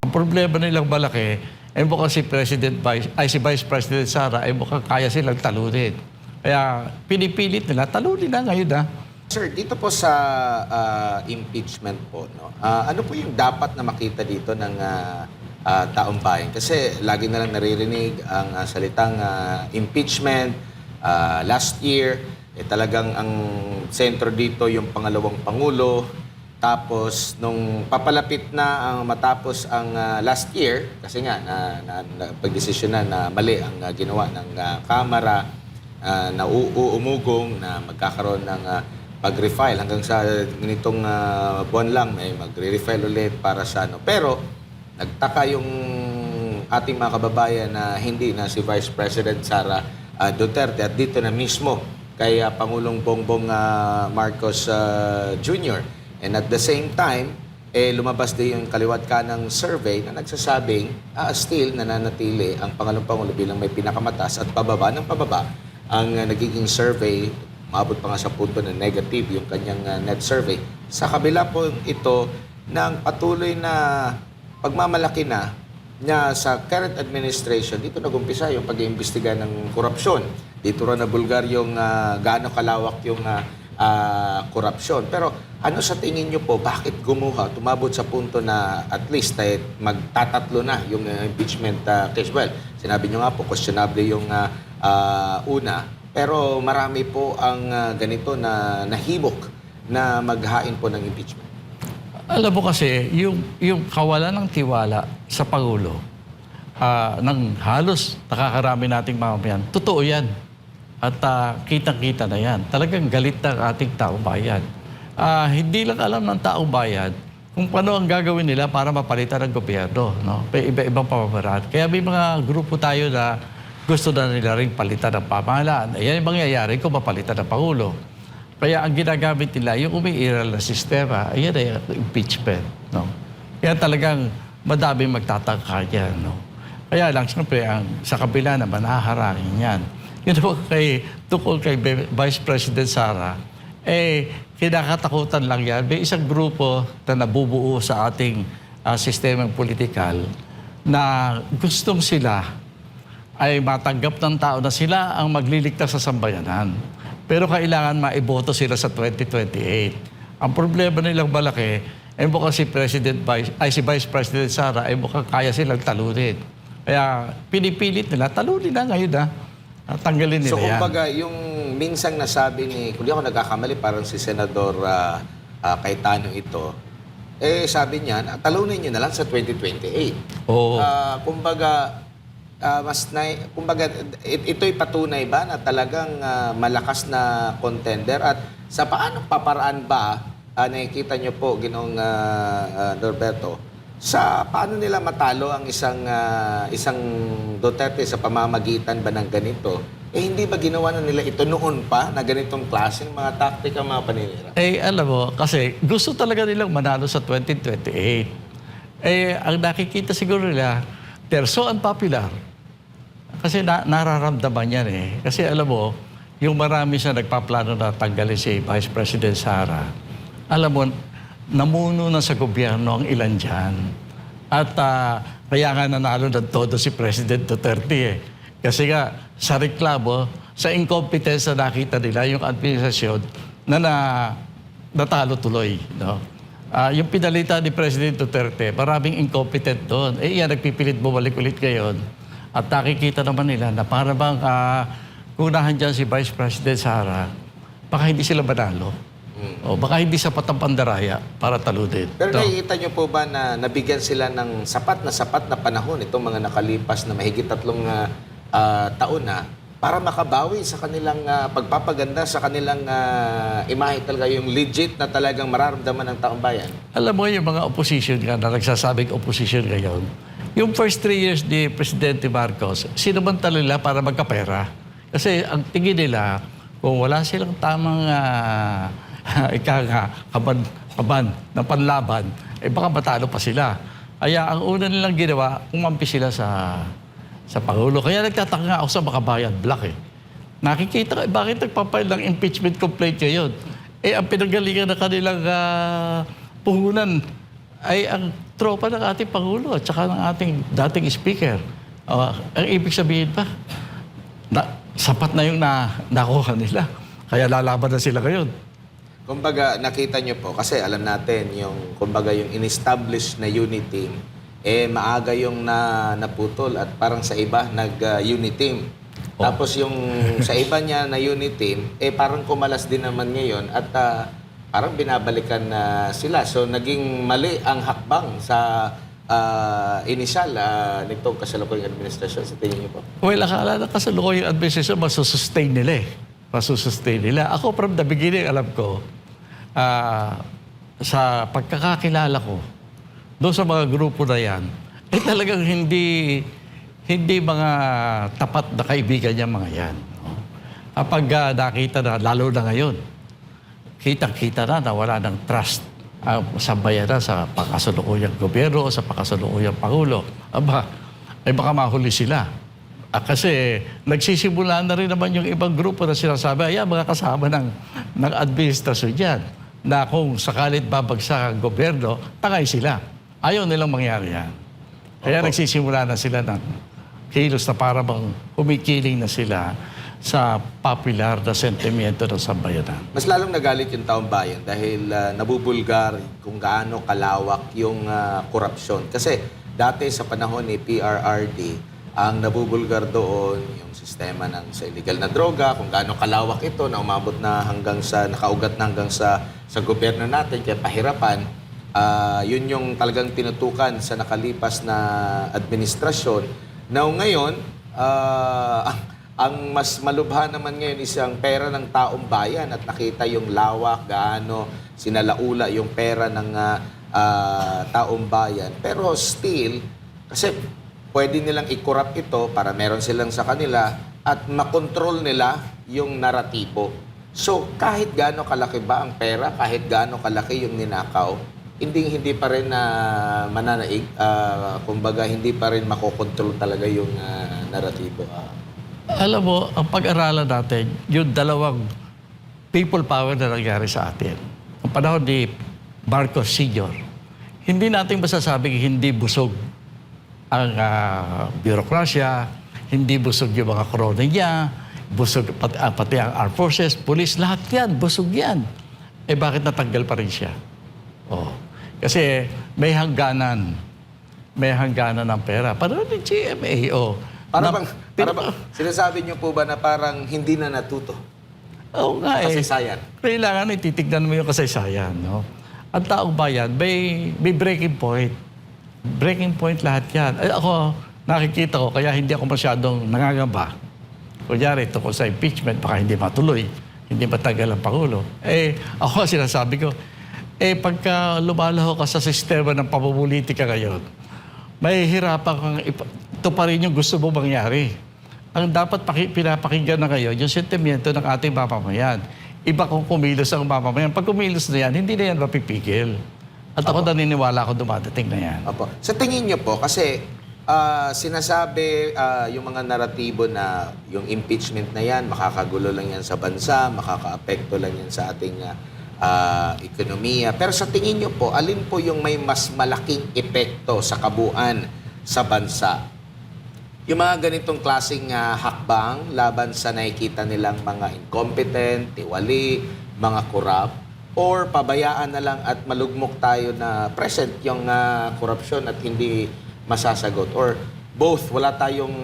Ang problema nilang malaki, ay mukhang si Vice President Sara, ay mukhang kaya silang talunin. Kaya pinipilit nila, talunin na ngayon na. Sir, dito po sa impeachment po, no? Ano po yung dapat na makita dito ng taong bayan? Kasi lagi na lang naririnig ang salitang impeachment. Last year, talagang ang sentro dito yung pangalawang pangulo. Tapos, nung papalapit na ang matapos ang last year, kasi nga, pagdesisyon na mali ang ginawa ng Kamara, na uumugong na magkakaroon ng pag-refile hanggang sa ganitong buwan lang may magre-refile ulit para sa ano. Pero nagtaka yung ating mga kababayan na hindi na si Vice President Sara Duterte at dito na mismo kay Pangulong Bongbong Marcos Jr. And at the same time, lumabas din yung kaliwat kanang survey na nagsasabing still nananatili ang Pangulo bilang may pinakamataas at pababa ng pababa ang nagiging survey. Maabot pa nga sa punto na negative yung kanyang net survey. Sa kabila po ito ng patuloy na pagmamalaki na niya sa current administration, dito nagumpisa yung pag-iimbestiga ng korupsyon. Dito rin nabulgar yung gaano kalawak yung korupsyon. Pero ano sa tingin nyo po, bakit tumabot sa punto na at least magtatatlo na yung impeachment case? Well, sinabi nyo nga po, questionable yung una. Pero marami po ang ganito na nahibok na maghain po ng impeachment. Alam mo kasi, yung kawalan ng tiwala sa Pangulo ng halos nakakarami nating mamamayan, totoo yan. At kitang-kita na yan. Talagang galit ng ating taong bayan. Hindi lang alam ng taong bayan kung paano ang gagawin nila para mapalitan ng gobyerno. No? Iba-ibang pamamaraan. Kaya may mga grupo tayo na gusto na nila rin palitan ng pamahalaan. Ayan yung mangyayari kung mapalitan ng Pangulo. Kaya ang ginagamit nila, yung umiiral na sistema, ayan ay impeachment. No? Kaya talagang madaming magtatangka yan. No? Kaya lang, siyempre, sa kabila naman, haharangin yan. Yun po tungkol kay Vice President Sara, kinakatakutan lang yan. May isang grupo na nabubuo sa ating sistemang politikal na gustong sila ay matanggap ng tao na sila ang magliligtas sa sambayanan. Pero kailangan maiboto sila sa 2028. Ang problema nilang malaki, ay mukhang si Vice President Sara, ay mukhang kaya silang talunin. Kaya pinipilit nila, talunin na ngayon na. Tanggalin nila yan. So kumbaga, yung minsang nasabi ni, kung di ako nagkakamali, parang si Senador Cayetano ito, sabi niya, talunin niyo na lang sa 2028. Oo. Kumbaga, ito'y patunay ba na talagang malakas na contender at sa paanong paparaan ba nakikita niyo po, Ginoong Norberto, sa paano nila matalo ang isang Duterte sa pamamagitan ba ng ganito? Hindi ba ginawa na nila ito noon pa na ganitong klaseng mga taktika, mga paninira? Alam mo, kasi gusto talaga nilang manalo sa 2028. Ang nakikita siguro nila, they're so unpopular. Kasi nararamdaman yan Kasi alam mo, yung marami siya nagpaplano na tanggalin si Vice President Sara. Alam mo, namuno na sa gobyerno ang ilan dyan. At kaya nga nanalo ng todo si President Duterte Kasi nga, sa reklamo, sa incompetence na nakita nila yung administrasyon na natalo tuloy. No? Yung pinalita ni President Duterte, maraming incompetent doon. Yan, nagpipilit bumalik ulit ngayon. At nakikita naman nila na para bang kunahan dyan si Vice President Sara, baka hindi sila manalo. O baka hindi sapat ang pandaraya para talunin. Pero nakikita niyo po ba na nabigyan sila ng sapat na panahon itong mga nakalipas na mahigit 3 taon na para makabawi sa kanilang pagpapaganda sa kanilang imahe talaga, yung legit na talagang mararamdaman ng taong bayan? Alam mo yung mga opposition nga na nagsasabing opposition ngayon, yung first 3 years ni Presidente Marcos, sinumantala nila para magkapera. Kasi ang tingin nila, kung wala silang tamang kaban na panlaban, baka matalo pa sila. Kaya ang una nilang ginawa, kumampi sila sa Pangulo. Kaya nagtataka nga ako sa Makabayan Black Nakikita ka, bakit nagpapile ng impeachment complaint ngayon? Ang pinagalingan na kanilang puhunan, ay ang tropa ng ating Pangulo at saka ng ating dating speaker. Ang ibig sabihin pa, sapat na yung nakuha nila. Kaya lalaban na sila ngayon. Kumbaga, nakita nyo po, kasi alam natin, kumbaga yung in-establish na unit team, maaga yung naputol at parang sa iba nag-unit team. Tapos yung sa iba niya na unit team, parang kumalas din naman ngayon at parang binabalikan na sila. So, naging mali ang hakbang sa inisyal nitong kasalukuyang administrasyon. Sa tingin niyo po? Well, akala na kasalukuyang administrasyon, masusustain nila eh. Masusustain nila. Ako from the beginning, alam ko, sa pagkakakilala ko, doon sa mga grupo na yan, talagang hindi mga tapat na kaibigan niya mga yan. Kapag nakita na, lalo na ngayon, kitang-kita na wala ng trust sa bayanan, sa pakasalukuyang gobyerno, sa pakasalukuyang Pangulo. Ay baka mahuli sila. Kasi nagsisimula na rin naman yung ibang grupo na sinasabi, mga kasama ng administrasyon dyan, na kung sakalit babagsak ang gobyerno, tangay sila. Ayaw nilang mangyari yan. Kaya nagsisimula na sila ng kilos na para bang humikiling na sila sa popular na sentimiento ng sambayanan. Mas lalong nagalit yung taong bayan dahil nabubulgar kung gaano kalawak yung korupsyon. Kasi dati sa panahon ni PRRD, ang nabubulgar doon yung sistema sa illegal na droga, kung gaano kalawak ito na umabot na nakaugat na hanggang sa gobyerno natin, kaya pahirapan. Yun yung talagang tinutukan sa nakalipas na administrasyon. Now ngayon, ang mas malubha naman ngayon is ang pera ng taong bayan at nakita yung lawak, gaano sinalaula yung pera ng taong bayan. Pero still, kasi pwede nilang i-corrupt ito para meron silang sa kanila at makontrol nila yung naratibo. So, kahit gaano kalaki ba ang pera, kahit gaano kalaki yung ninakaw, hindi pa rin mananaig. Kumbaga, hindi pa rin makokontrol talaga yung naratibo. Alam mo, ang pag-aralan natin, yung dalawang people power na nangyari sa atin. Ang panahon ni Marcos Sr., hindi natin masasabing hindi busog ang birokrasya, hindi busog yung mga korona niya, busog pati ang armed forces, police, lahat yan, busog yan. Bakit natanggal pa rin siya? Kasi may hangganan ng pera. Parang yung GMA, Para bang, sinasabi niyo po ba na parang hindi na natuto? Oo nga Kasaysayan. Kailangan titignan mo yung kasaysayan, no? Ang taong bayan, may breaking point. Breaking point lahat yan. Ako, nakikita ko, kaya hindi ako masyadong nangangamba. Kunyari, tungkol sa impeachment, baka hindi matuloy, hindi matagal ang Pangulo. Ako sinasabi ko, pagka lumalaho ka sa sistema ng pamumulitika ngayon, may hirapan kang ito pa rin yung gusto mo mangyari. Ang dapat pinapakinggan na ngayon, yung sentimiento ng ating mamamayan. Iba kung kumilos ang mamamayan. Pag kumilos na yan, hindi na yan mapipigil. At ako naniniwala ako dumadating na yan. Opo. Sa tingin niyo po, kasi sinasabi yung mga naratibo na yung impeachment na yan, makakagulo lang yan sa bansa, makakaapekto lang yan sa ating ekonomiya. Pero sa tingin niyo po, alin po yung may mas malaking epekto sa kabuuan sa bansa? Yung mga ganitong klaseng hakbang laban sa nakikita nilang mga incompetent, tiwali, mga corrupt, or pabayaan na lang at malugmok tayo na present yung korupsyon at hindi masasagot, or both, wala tayong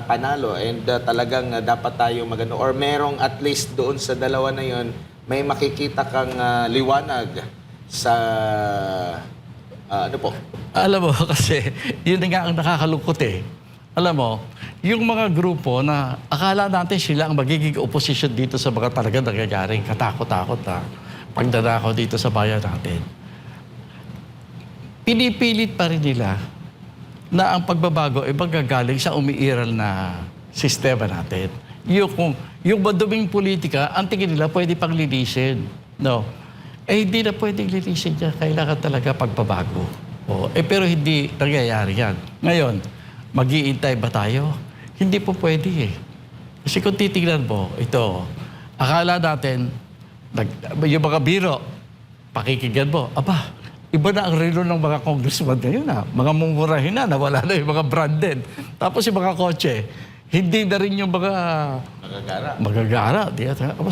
panalo and talagang dapat tayong magano, or merong at least doon sa dalawa na yon may makikita kang liwanag sa ano po? Alam mo, kasi yun nga ang nakakalungkot Alam mo, yung mga grupo na akala natin sila ang magiging opposition dito sa mga talaga nangyayaring katakot-takot na pagdadakaw dito sa bayan natin. Pinipilit pa rin nila na ang pagbabago ay magagaling sa umiiral na sistema natin. Yung maduming politika, ang tingin nila pwede pang linisin. No. Hindi na pwedeng linisin yan. Kailangan talaga pagbabago. Pero hindi nangyayari yan. Ngayon, mag-iintay ba tayo? Hindi po pwede Kasi kung titignan mo, ito, akala natin, yung mga biro, pakikinggan mo, Iba na ang relo ng mga congressman ngayon mga mumurahin na, nawala na yung mga branded. Tapos yung mga kotse, hindi na rin yung mga magagara.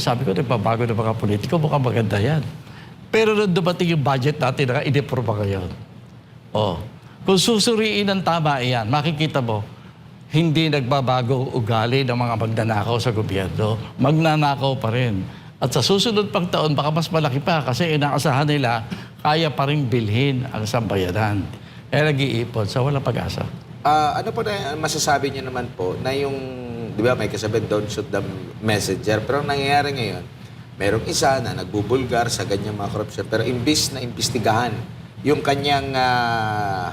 Sabi ko, nagbabago ng mga politiko, mukhang maganda yan. Pero nung dumating yung budget natin, iniprova ngayon. Kung susuriin ng tama yan, makikita mo, hindi nagbabago ugali ng mga magnanakaw sa gobyerno. Magnanakaw pa rin. At sa susunod pang taon, baka mas malaki pa kasi inaasahan nila, kaya pa rin bilhin ang sambayanan. Kaya nag-iipon sa walang pag-asa. Ano po na masasabi niyo naman po na yung, di ba may kasabihan, don't shoot the messenger. Pero ang nangyayari ngayon, merong isa na nagbubulgar sa ganyang mga korupsyon. Pero imbis na imbestigahan yung kanyang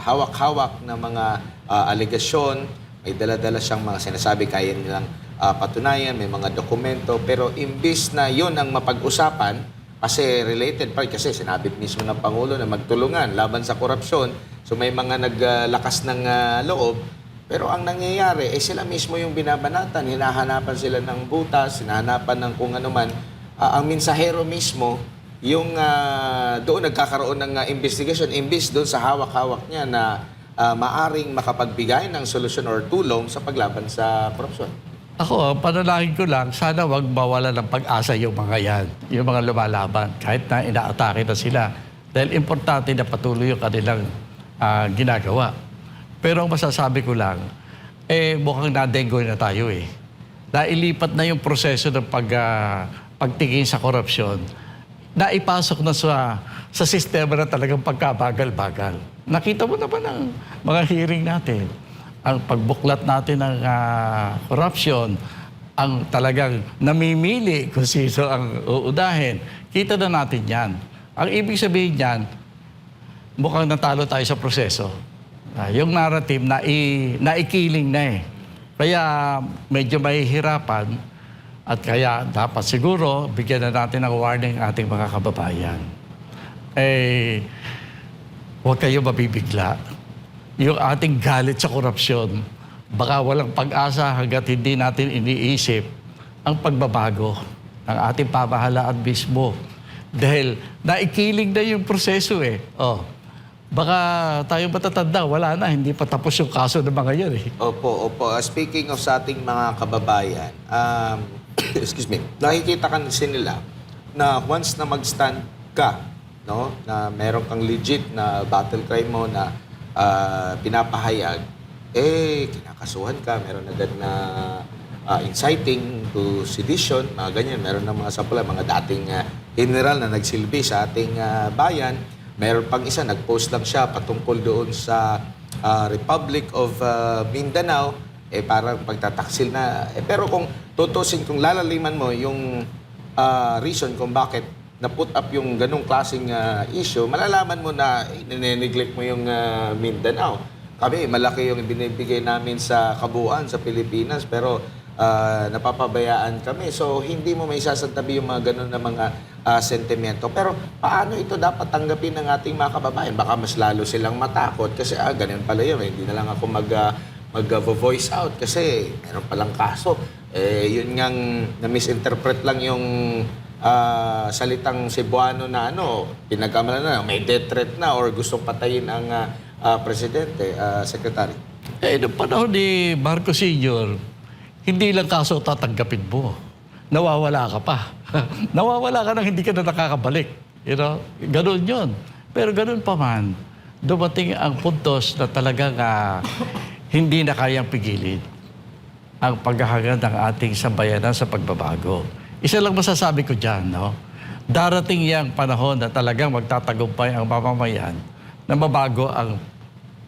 hawak-hawak na mga alegasyon, may dala-dala siyang mga sinasabi, kaya nilang patunayan, may mga dokumento. Pero imbis na yun ang mapag-usapan, kasi related pa, kasi sinabi mismo ng Pangulo na magtulungan laban sa korupsyon. So may mga naglakas ng loob. Pero ang nangyayari, sila mismo yung binabanatan. Hinahanapan sila ng butas, hinahanapan ng kung ano man. Ang mensahero mismo, yung doon nagkakaroon ng investigation, imbis doon sa hawak-hawak niya na maaring makapagbigay ng solusyon or tulong sa paglaban sa korupsyon. Ako, panalangin ko lang, sana wag mawala ng pag-asa yung mga yan, yung mga lumalaban, kahit na inaatake na sila. Dahil importante na patuloy yung kanilang ginagawa. Pero ang masasabi ko lang, mukhang nadenggoy na tayo Nailipat na yung proseso ng pagtingin sa korupsyon. Naipasok na sa sistema na talagang pagkabagal-bagal. Nakita mo naman ang mga hearing natin. Ang pagbuklat natin ng corruption, ang talagang namimili kung sino ang uunahin. Kita na natin yan. Ang ibig sabihin yan, mukhang natalo tayo sa proseso. Yung narrative, naikiling na Kaya medyo mahihirapan at kaya dapat siguro bigyan na natin ng warning ating mga kababayan. Huwag kayo mabibigla. Yung ating galit sa korupsyon, baka walang pag-asa hanggat hindi natin iniisip ang pagbabago ng ating pamahalaan mismo. Dahil naikiling na yung proseso Baka tayo matatanda, wala na, hindi pa tapos yung kaso ng mga yan Opo. Speaking of sa ating mga kababayan, excuse me, nakikita kasi nila na once na mag-stand ka, no, na meron kang legit na battle cry mo na pinapahayag, kinakasuhan ka, meron agad na inciting to sedition, mga ganyan. Meron ng mga sampula, mga dating general na nagsilbi sa ating bayan. Meron pang isa, nag-post lang siya patungkol doon sa Republic of Mindanao, parang pagtataksil na. Pero kung tutusin, kung lalaliman mo yung reason kung bakit na-put up yung ganong klaseng issue, malalaman mo na neglect mo yung Mindanao. Kami, malaki yung binibigay namin sa kabuuan sa Pilipinas, pero napapabayaan kami. So, hindi mo may sasantabi yung mga ganon na mga sentimento. Pero, paano ito dapat tanggapin ng ating mga kababayan? Baka mas lalo silang matakot kasi, ganun pala yun. Hindi na lang ako mag-voice out kasi meron palang kaso. Yun ngang na-misinterpret lang yung salitang Cebuano na pinagkamalan na, may death threat na or gustong patayin ang presidente, secretary. Noong panahon ni Marcos Sr., hindi lang kaso tatanggapin mo. Nawawala ka pa. Nawawala ka nang hindi ka na nakakabalik. Ganun yun. Pero ganun pa man, dumating ang puntos na talagang hindi na kayang pigilin ang paghahangad ng ating sambayanan sa pagbabago. Isa lang masasabi ko dyan, darating yang panahon na talagang magtatagumpay ang mamamayan na mabago ang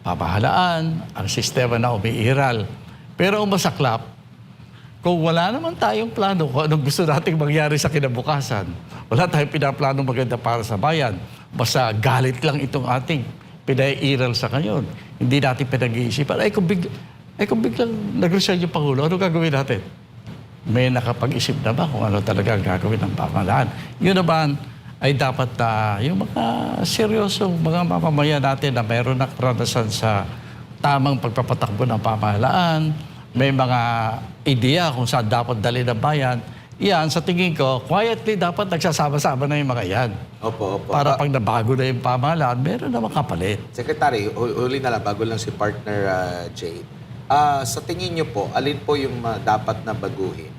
pamahalaan, ang sistema na umiiral. Pero ang masaklap, kung wala naman tayong plano kung anong gusto nating mangyari sa kinabukasan, wala tayong pinaplanong maganda para sa bayan, basta galit lang itong ating pinaiiral sa ngayon. Hindi natin pinag-iisipan. Kung biglang nag-resign yung Pangulo, ano gagawin natin? May nakapag-isip na ba kung ano talaga ang gagawin ng pamahalaan? Yun naman ay dapat na yung mga seryosong mga mamamayan natin na mayroon na karanasan sa tamang pagpapatakbo ng pamahalaan, may mga ideya kung saan dapat dali ng bayan, yan, sa tingin ko, quietly dapat nagsasama-sama na yung mga yan. Opo, opo. Para pag nabago na yung pamahalaan, meron na makapalit. Secretary, huli na lang, bago lang si partner Jay. Sa tingin niyo po, alin po yung dapat na baguhin?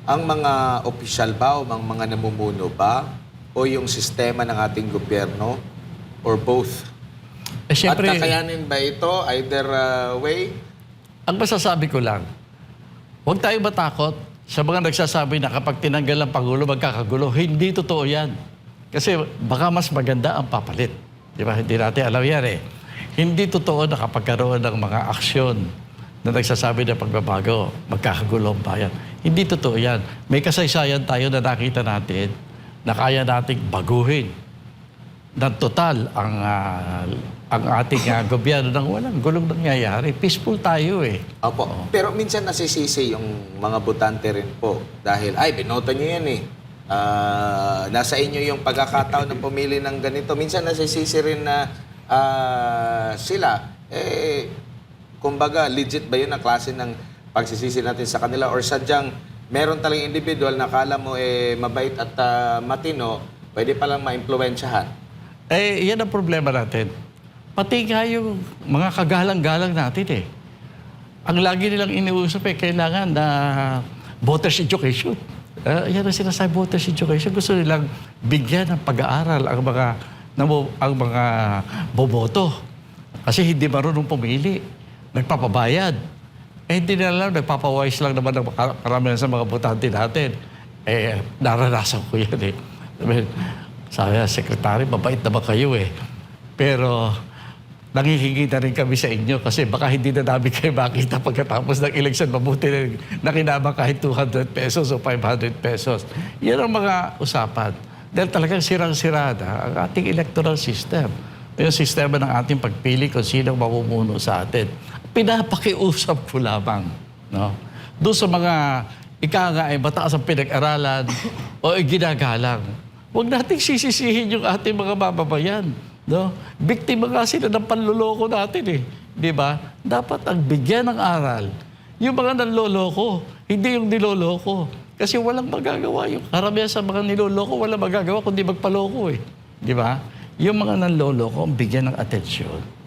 Ang mga opisyal ba o mga namumuno ba? O yung sistema ng ating gobyerno? Or both? Siyempre, At kakayanin ba ito either way? ang masasabi ko lang, huwag tayo matakot sa mga nagsasabi na kapag tinanggal ang Pangulo, magkakagulo. Hindi totoo yan. Kasi baka mas maganda ang papalit. Di ba? Hindi natin alam yan eh. Hindi totoo na kapag karoon ng mga aksyon na nagsasabi na pagbabago, magkakagulo ang bayan. Hindi totoo yan. May kasaysayan tayo na nakita natin na kaya nating baguhin ng total ang ating gobyerno nang walang gulong nangyayari. Peaceful tayo eh. Opo. Pero minsan nasisisi yung mga botante rin po. Dahil, binoto nyo yan eh. Nasa inyo yung pagkakataon na pumili ng ganito. Minsan nasisisi rin na sila, kumbaga, legit ba yun ang klase ng pagsisisi natin sa kanila? Or sadyang meron talagang individual na kala mo mabait at matino, pwede palang ma-impluwensyahan? Yan ang problema natin. Pati nga yung mga kagalang-galang natin eh. Ang lagi nilang iniusap kailangan na voters education. Yan ang sinasabi, voters education. Gusto nilang bigyan ng pag-aaral ang mga boboto. Kasi hindi marunong pumili. Nagpapabayad. Hindi nila alam, nagpapawise lang naman ng karamihan sa mga botante natin. Naranasan ko yan eh. Sabi niya, Secretary, mabait naman kayo eh. Pero nangihingi na rin kami sa inyo kasi baka hindi na namin kayo makita pagkatapos ng election. Mabuti na nakinabang kahit 200 pesos o 500 pesos. Yan ang mga usapan. Dahil talagang sirang-sira na ang ating electoral system. Yung sistema ng ating pagpili kung sino mamumuno sa atin. Pinapakiusap ko lamang. No? Doon sa mga mataas ang pinag-aralan o ginagalang. Huwag nating sisisihin yung ating mga mababayan. No? Biktima nga sila ng panluloko natin eh. Di ba? Dapat ang bigyan ng aral yung mga nanloloko, hindi yung niloloko. Kasi walang magagawa. Yung karamihan sa mga niloloko, walang magagawa kundi magpaloko eh. Di ba? Yung mga nanloloko, bigyan ng atensyon.